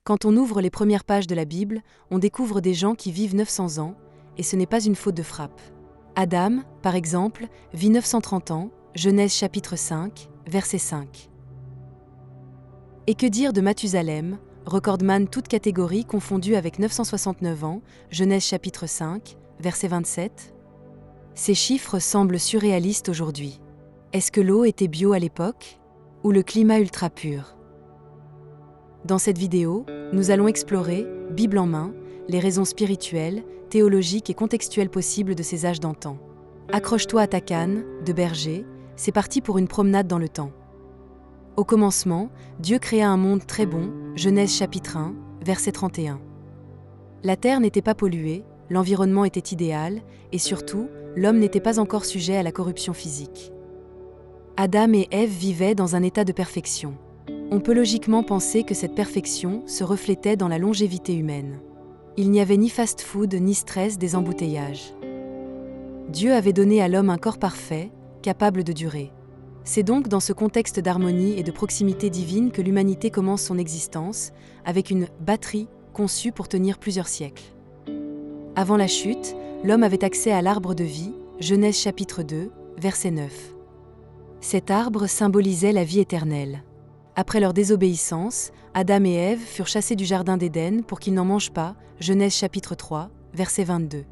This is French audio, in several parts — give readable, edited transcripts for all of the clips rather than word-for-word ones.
Quand on ouvre les premières pages de la Bible, on découvre des gens qui vivent 900 ans, et ce n'est pas une faute de frappe. Adam, par exemple, vit 930 ans, Genèse chapitre 5, verset 5. Et que dire de Mathusalem, recordman toute catégorie confondue avec 969 ans, Genèse chapitre 5, verset 27. Ces chiffres semblent surréalistes aujourd'hui. Est-ce que l'eau était bio à l'époque? Ou le climat ultra pur? Dans cette vidéo, nous allons explorer, Bible en main, les raisons spirituelles, théologiques et contextuelles possibles de ces âges d'antan. Accroche-toi à ta canne, de berger, c'est parti pour une promenade dans le temps. Au commencement, Dieu créa un monde très bon, Genèse chapitre 1, verset 31. La terre n'était pas polluée, l'environnement était idéal, et surtout, l'homme n'était pas encore sujet à la corruption physique. Adam et Ève vivaient dans un état de perfection. On peut logiquement penser que cette perfection se reflétait dans la longévité humaine. Il n'y avait ni fast-food ni stress des embouteillages. Dieu avait donné à l'homme un corps parfait, capable de durer. C'est donc dans ce contexte d'harmonie et de proximité divine que l'humanité commence son existence, avec une batterie conçue pour tenir plusieurs siècles. Avant la chute, l'homme avait accès à l'arbre de vie, Genèse chapitre 2, verset 9. Cet arbre symbolisait la vie éternelle. Après leur désobéissance, Adam et Ève furent chassés du jardin d'Éden pour qu'ils n'en mangent pas, Genèse chapitre 3, verset 22.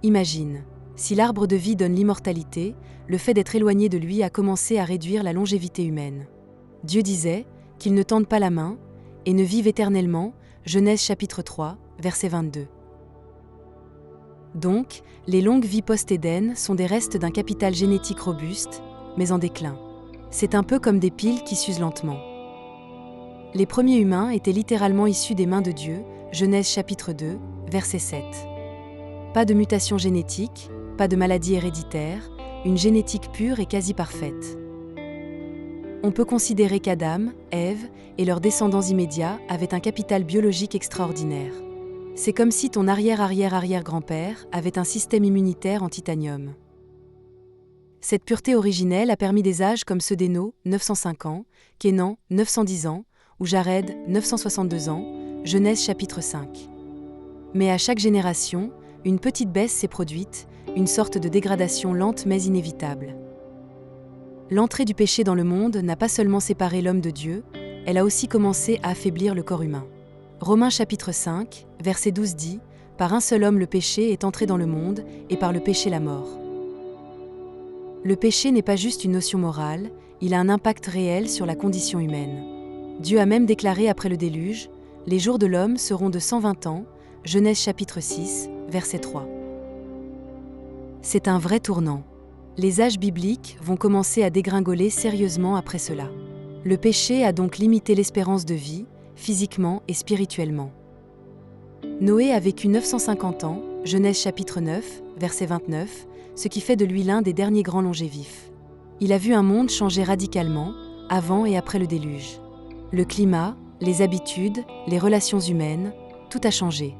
Imagine, si l'arbre de vie donne l'immortalité, le fait d'être éloigné de lui a commencé à réduire la longévité humaine. Dieu disait qu'ils ne tendent pas la main et ne vivent éternellement, Genèse chapitre 3, verset 22. Donc, les longues vies post-Éden sont des restes d'un capital génétique robuste, mais en déclin. C'est un peu comme des piles qui s'usent lentement. Les premiers humains étaient littéralement issus des mains de Dieu, Genèse chapitre 2, verset 7. Pas de mutation génétique, pas de maladie héréditaire, une génétique pure et quasi parfaite. On peut considérer qu'Adam, Ève et leurs descendants immédiats avaient un capital biologique extraordinaire. C'est comme si ton arrière-arrière-arrière-grand-père avait un système immunitaire en titanium. Cette pureté originelle a permis des âges comme ceux d'Héno, 905 ans, Kénan, 910 ans, ou Jared, 962 ans, Genèse chapitre 5. Mais à chaque génération, une petite baisse s'est produite, une sorte de dégradation lente mais inévitable. L'entrée du péché dans le monde n'a pas seulement séparé l'homme de Dieu, elle a aussi commencé à affaiblir le corps humain. Romains chapitre 5, verset 12 dit « Par un seul homme le péché est entré dans le monde, et par le péché la mort ». Le péché n'est pas juste une notion morale, il a un impact réel sur la condition humaine. Dieu a même déclaré après le déluge « Les jours de l'homme seront de 120 ans », Genèse chapitre 6, verset 3. C'est un vrai tournant. Les âges bibliques vont commencer à dégringoler sérieusement après cela. Le péché a donc limité l'espérance de vie, physiquement et spirituellement. Noé a vécu 950 ans, Genèse chapitre 9, verset 29, ce qui fait de lui l'un des derniers grands longévifs. Il a vu un monde changer radicalement, avant et après le déluge. Le climat, les habitudes, les relations humaines, tout a changé.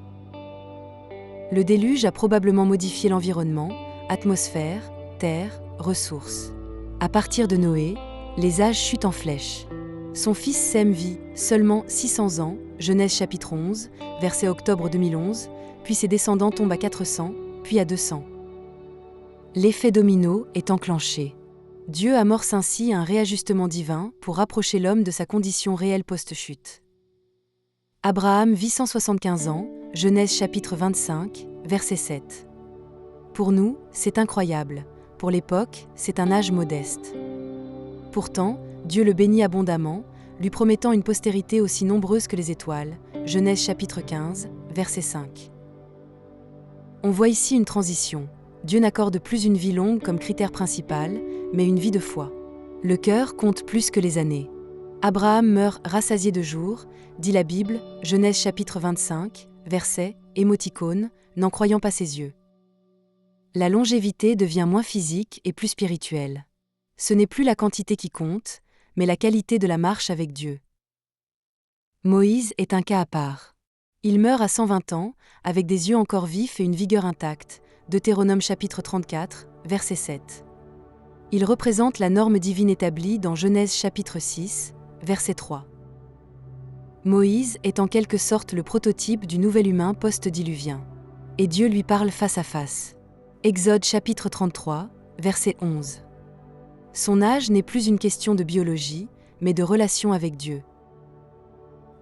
Le déluge a probablement modifié l'environnement, atmosphère, terre, ressources. À partir de Noé, les âges chutent en flèche. Son fils Sem vit seulement 600 ans, Genèse chapitre 11, verset octobre 2011, puis ses descendants tombent à 400, puis à 200. L'effet domino est enclenché. Dieu amorce ainsi un réajustement divin pour rapprocher l'homme de sa condition réelle post-chute. Abraham vit 175 ans, Genèse chapitre 25, verset 7. Pour nous, c'est incroyable. Pour l'époque, c'est un âge modeste. Pourtant, Dieu le bénit abondamment, lui promettant une postérité aussi nombreuse que les étoiles, Genèse chapitre 15, verset 5. On voit ici une transition. Dieu n'accorde plus une vie longue comme critère principal, mais une vie de foi. Le cœur compte plus que les années. Abraham meurt rassasié de jours, dit la Bible, Genèse chapitre 25, verset, émoticône, n'en croyant pas ses yeux. La longévité devient moins physique et plus spirituelle. Ce n'est plus la quantité qui compte, mais la qualité de la marche avec Dieu. Moïse est un cas à part. Il meurt à 120 ans, avec des yeux encore vifs et une vigueur intacte, Deutéronome chapitre 34, verset 7. Il représente la norme divine établie dans Genèse chapitre 6, verset 3. Moïse est en quelque sorte le prototype du nouvel humain post-diluvien. Et Dieu lui parle face à face. Exode chapitre 33, verset 11. Son âge n'est plus une question de biologie, mais de relation avec Dieu.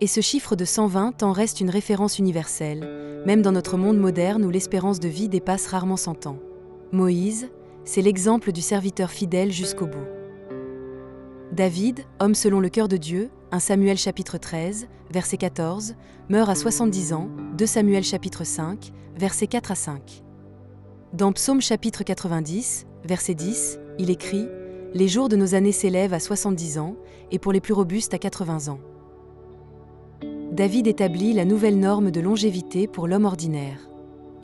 Et ce chiffre de 120 ans reste une référence universelle, même dans notre monde moderne où l'espérance de vie dépasse rarement 100 ans. Moïse, c'est l'exemple du serviteur fidèle jusqu'au bout. David, homme selon le cœur de Dieu, 1 Samuel chapitre 13, verset 14, meurt à 70 ans, 2 Samuel chapitre 5, versets 4 à 5. Dans Psaume chapitre 90, verset 10, il écrit « Les jours de nos années s'élèvent à 70 ans, et pour les plus robustes à 80 ans. » David établit la nouvelle norme de longévité pour l'homme ordinaire.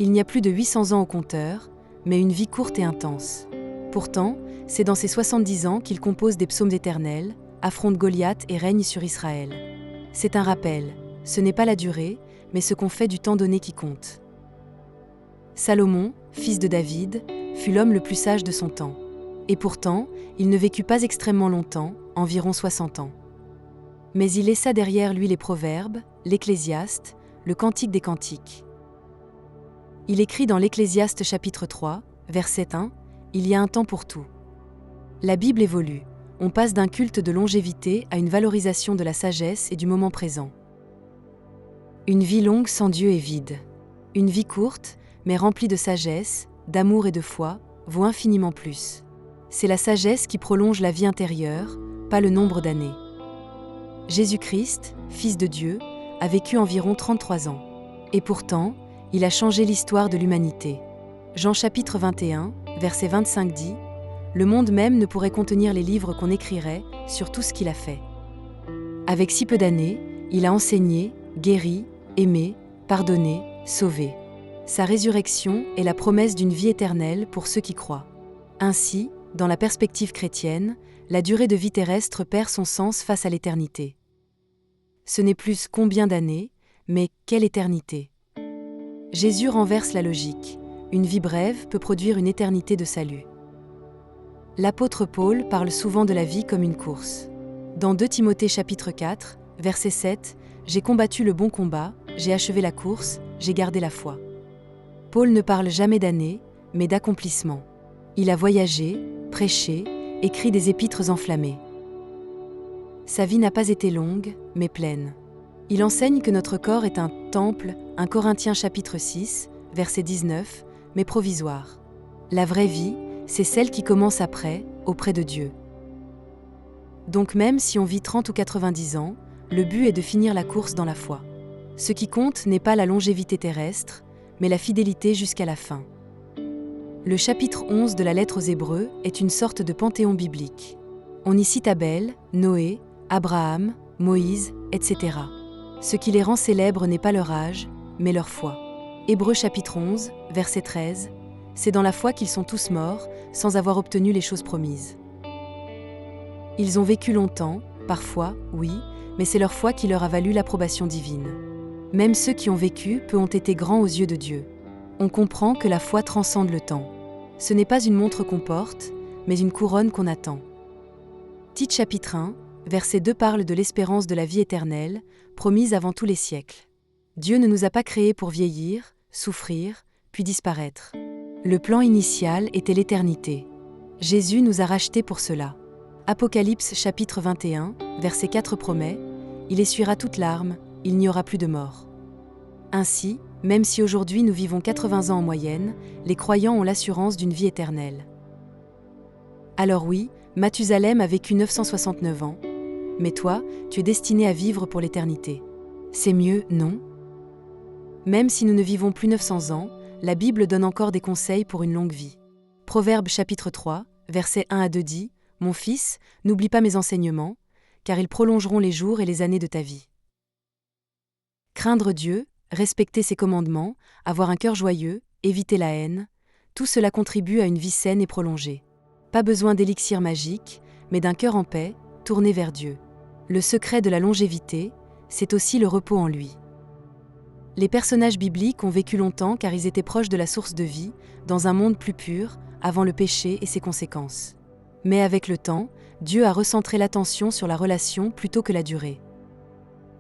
Il n'y a plus de 800 ans au compteur, mais une vie courte et intense. Pourtant, c'est dans ses 70 ans qu'il compose des psaumes éternels, affronte Goliath et règne sur Israël. C'est un rappel, ce n'est pas la durée, mais ce qu'on fait du temps donné qui compte. Salomon, fils de David, fut l'homme le plus sage de son temps. Et pourtant, il ne vécut pas extrêmement longtemps, environ 60 ans. Mais il laissa derrière lui les Proverbes, l'Ecclésiaste, le Cantique des Cantiques. Il écrit dans l'Ecclésiaste chapitre 3, verset 1, « Il y a un temps pour tout ». La Bible évolue, on passe d'un culte de longévité à une valorisation de la sagesse et du moment présent. Une vie longue sans Dieu est vide. Une vie courte, mais remplie de sagesse, d'amour et de foi, vaut infiniment plus. C'est la sagesse qui prolonge la vie intérieure, pas le nombre d'années. Jésus-Christ, Fils de Dieu, a vécu environ 33 ans. Et pourtant, il a changé l'histoire de l'humanité. Jean chapitre 21, verset 25 dit « Le monde même ne pourrait contenir les livres qu'on écrirait sur tout ce qu'il a fait. » Avec si peu d'années, il a enseigné, guéri, aimé, pardonné, sauvé. Sa résurrection est la promesse d'une vie éternelle pour ceux qui croient. Ainsi, dans la perspective chrétienne, la durée de vie terrestre perd son sens face à l'éternité. Ce n'est plus combien d'années, mais quelle éternité. Jésus renverse la logique. Une vie brève peut produire une éternité de salut. L'apôtre Paul parle souvent de la vie comme une course. Dans 2 Timothée chapitre 4, verset 7, « J'ai combattu le bon combat, j'ai achevé la course, j'ai gardé la foi. » Paul ne parle jamais d'années, mais d'accomplissement. Il a voyagé, prêché, écrit des épîtres enflammées. Sa vie n'a pas été longue, mais pleine. Il enseigne que notre corps est un temple, 1 Corinthiens chapitre 6, verset 19, mais provisoire. La vraie vie, c'est celle qui commence après, auprès de Dieu. Donc même si on vit 30 ou 90 ans, le but est de finir la course dans la foi. Ce qui compte n'est pas la longévité terrestre, mais la fidélité jusqu'à la fin. Le chapitre 11 de la lettre aux Hébreux est une sorte de panthéon biblique. On y cite Abel, Noé, Abraham, Moïse, etc. Ce qui les rend célèbres n'est pas leur âge, mais leur foi. Hébreux chapitre 11, verset 13, « C'est dans la foi qu'ils sont tous morts, sans avoir obtenu les choses promises. » Ils ont vécu longtemps, parfois, oui, mais c'est leur foi qui leur a valu l'approbation divine. Même ceux qui ont vécu peu ont été grands aux yeux de Dieu. On comprend que la foi transcende le temps. Ce n'est pas une montre qu'on porte, mais une couronne qu'on attend. Tite chapitre 1, verset 2 parle de l'espérance de la vie éternelle, promise avant tous les siècles. Dieu ne nous a pas créés pour vieillir, souffrir, puis disparaître. Le plan initial était l'éternité. Jésus nous a rachetés pour cela. Apocalypse chapitre 21, verset 4 promet « Il essuiera toute larme, il n'y aura plus de mort. » Ainsi, même si aujourd'hui nous vivons 80 ans en moyenne, les croyants ont l'assurance d'une vie éternelle. Alors oui, Mathusalem a vécu 969 ans, mais toi, tu es destiné à vivre pour l'éternité. C'est mieux, non? Même si nous ne vivons plus 900 ans, la Bible donne encore des conseils pour une longue vie. Proverbe chapitre 3, versets 1 à 2 dit « Mon fils, n'oublie pas mes enseignements, car ils prolongeront les jours et les années de ta vie. » Craindre Dieu, respecter ses commandements, avoir un cœur joyeux, éviter la haine, tout cela contribue à une vie saine et prolongée. Pas besoin d'élixir magique, mais d'un cœur en paix, tourné vers Dieu. Le secret de la longévité, c'est aussi le repos en lui. Les personnages bibliques ont vécu longtemps car ils étaient proches de la source de vie, dans un monde plus pur, avant le péché et ses conséquences. Mais avec le temps, Dieu a recentré l'attention sur la relation plutôt que la durée.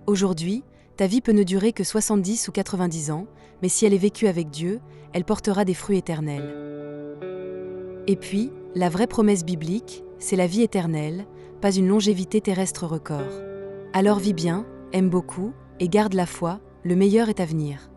Aujourd'hui, ta vie peut ne durer que 70 ou 90 ans, mais si elle est vécue avec Dieu, elle portera des fruits éternels. Et puis, la vraie promesse biblique, c'est la vie éternelle, pas une longévité terrestre record. Alors vis bien, aime beaucoup, et garde la foi, le meilleur est à venir.